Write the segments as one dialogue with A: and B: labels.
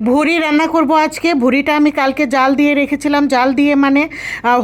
A: ভুড়ি রান্না করব আজকে। ভুড়িটা আমি কালকে জাল দিয়ে রেখেছিলাম, জাল দিয়ে মানে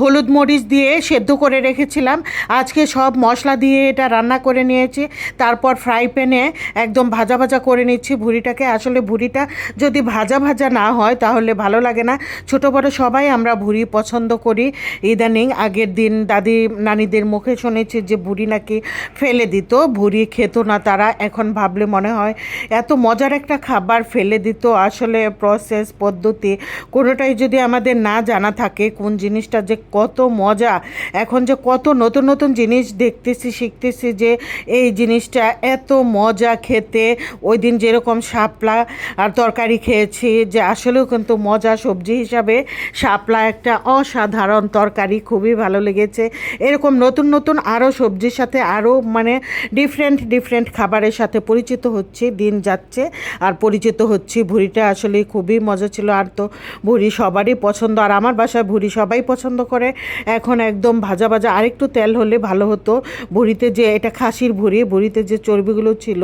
A: হলুদ মরিচ দিয়ে সেদ্ধ করে রেখেছিলাম। আজকে সব মশলা দিয়ে এটা রান্না করে নিয়েছি, তারপর ফ্রাই প্যানে একদম ভাজা ভাজা করে নিচ্ছি ভুড়িটাকে। আসলে ভুড়িটা যদি ভাজা ভাজা না হয় তাহলে ভালো লাগে না। ছোটো বড়ো সবাই আমরা ভুড়ি পছন্দ করি ইদানিং। আগের দিন দাদি নানিদের মুখে শুনেছি যে ভুড়ি নাকি ফেলে দিত, ভুড়ি খেত না তারা। এখন ভাবলে মনে হয় এত মজার একটা খাবার ফেলে দিত। আসলে প্রসেস পদ্ধতি কোনোটাই যদি আমাদের না জানা থাকে কোন জিনিসটা যে কত মজা, এখন যে কত নতুন নতুন জিনিস দেখতেছি শিখতেছি যে এই জিনিসটা এত মজা খেতে। ওই দিন যেরকম শাপলা আর তরকারি খেয়েছি, যে আসলেও কিন্তু মজা সবজি হিসাবে শাপলা একটা অসাধারণ তরকারি, খুবই ভালো লেগেছে। এরকম নতুন নতুন আরও সবজির সাথে আরও মানে ডিফারেন্ট ডিফারেন্ট খাবারের সাথে পরিচিত হচ্ছে, দিন যাচ্ছে আর পরিচিত হচ্ছি। ভুড়িটা আসলে খুবই মজা ছিল। আর তো ভুড়ি সবারই পছন্দ, আর আমার বাসায় ভুড়ি সবাই পছন্দ করে। এখন একদম ভাজা ভাজা, আরেকটু তেল হলে ভালো হতো। ভুড়িতে যে এটা খাসির ভুড়ি, ভুড়িতে যে চর্বিগুলো ছিল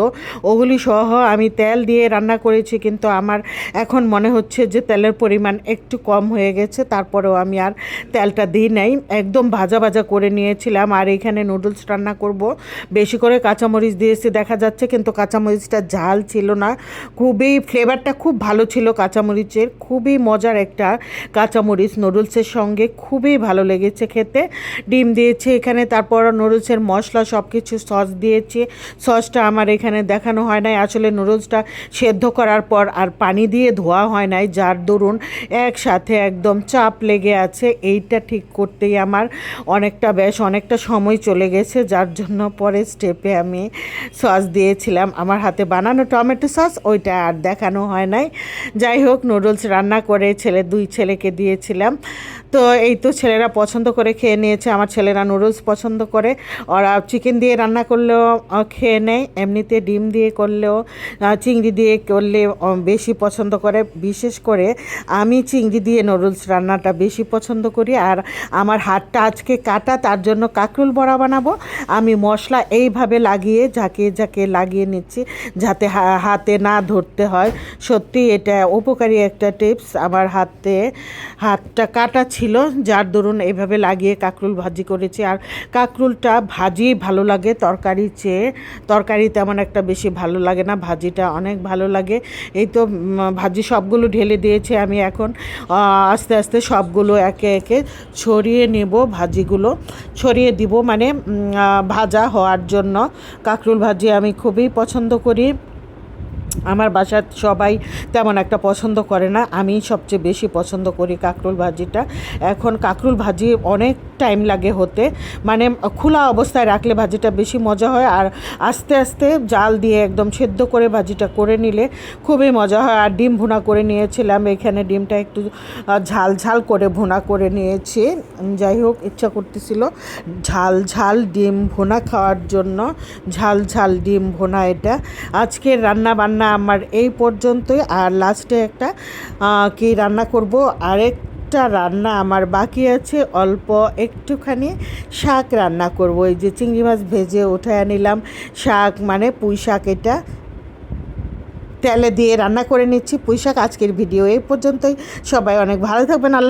A: ওগুলি সহ আমি তেল দিয়ে রান্না করেছি, কিন্তু আমার এখন মনে হচ্ছে যে তেলের পরিমাণ একটু কম হয়ে গেছে। তারপরেও আমি আর তেলটা দিই নাই, একদম ভাজা ভাজা করে নিয়েছিলাম। আর এখানে নুডলস রান্না করব, বেশি করে কাঁচামরিচ দিয়েছি দেখা যাচ্ছে, কিন্তু কাঁচামরিচটা ঝাল ছিল না। খুবই ফ্লেভারটা খুব ভালো ছিল কাঁচামরিচের, খুবই মজার একটা কাঁচামরিচ নুডলসের সঙ্গে, খুবই ভালো লেগেছে খেতে। ডিম দিয়েছি এখানে, তারপর নুডলসের মশলা সব কিছু সস দিয়েছি। সসটা আমার এখানে দেখানো হয় নাই, আসলে নুডলসটা সেদ্ধ করার পর আর পানি দিয়ে ধোয়া হয় নাই, যার দরুন একসাথে একদম চাপ লেগে আছে। এইটা ঠিক করতেই আমার অনেকটা সময় চলে গেছে, যার জন্য পরে স্টেপে আমি সস দিয়েছিলাম। আমার হাতে বানানো টমেটো সস, ওইটা আর দেখানো হয় নাই। যাই হোক, নুডলস রান্না করে দুই ছেলেকে দিয়েছিলাম। তো এই তো ছেলেরা পছন্দ করে খেয়ে নিয়েছে। আমার ছেলেরা নুডলস পছন্দ করে, ওরা চিকেন দিয়ে রান্না করলেও খেয়ে নেয়, এমনিতে ডিম দিয়ে করলেও চিংড়ি দিয়ে করলে বেশি পছন্দ করে। বিশেষ করে আমি চিংড়ি দিয়ে নুডলস রান্নাটা বেশি পছন্দ করি। আর আমার হাতটা আজকে কাটা, তার জন্য কাঁকরোল বড়া বানাবো। আমি মশলা এইভাবে লাগিয়ে ঝাঁকিয়ে লাগিয়ে নিচ্ছি যাতে হাতে না ধরতে হয়। সত্যি এটা উপকারী একটা টিপস। আমার হাতটা কাটা ছিল, যার দরুন এইভাবে লাগিয়ে কাঁকরোল ভাজি করেছি। আর কাঁকরোলটা ভাজি ভালো লাগে তরকারির চেয়ে, তরকারি তেমন একটা বেশি ভালো লাগে না, ভাজিটা অনেক ভালো লাগে। এই তো ভাজি সবগুলো ঢেলে দিয়েছি আমি। এখন আস্তে আস্তে সবগুলো একে একে ছড়িয়ে নেব, ভাজিগুলো ছড়িয়ে দিব মানে ভাজা হওয়ার জন্য। কাঁকরোল ভাজি আমি খুবই পছন্দ করি। আমার বাসার সবাই তেমন একটা পছন্দ করে না, আমি সবচেয়ে বেশি পছন্দ করি কাঁকরোল ভাজিটা। এখন কাঁকরোল ভাজি অনেক টাইম লাগে হতে, মানে খোলা অবস্থায় রাখলে ভাজিটা বেশি মজা হয়। আর আস্তে আস্তে জাল দিয়ে একদম সেদ্ধ করে ভাজিটা করে নিলে খুবই মজা হয়। আর ডিম ভুনা করে নিয়েছিলাম, এখানে ডিমটা একটু ঝাল ঝাল করে ভুনা করে নিয়েছি। যাই হোক, ইচ্ছা করতেছিল ঝাল ঝাল ডিম ভুনা খাওয়ার জন্য। ঝাল ঝাল ডিম ভুনা এটা আজকের রান্না বান্না আমার এই পর্যন্তই। আর লাস্টে একটা কি রান্না করব, আরেকটা রান্না আমার বাকি আছে, অল্প একটুখানি শাক রান্না করব। এই যে চিংড়ি মাছ ভেজে উঠায় নিলাম, শাক মানে পুঁই শাক, এটা তেলে দিয়ে রান্না করে নিচ্ছি পুঁই শাক। আজকের ভিডিও এই পর্যন্তই, সবাই অনেক ভালো থাকবেন। আল্লাহ।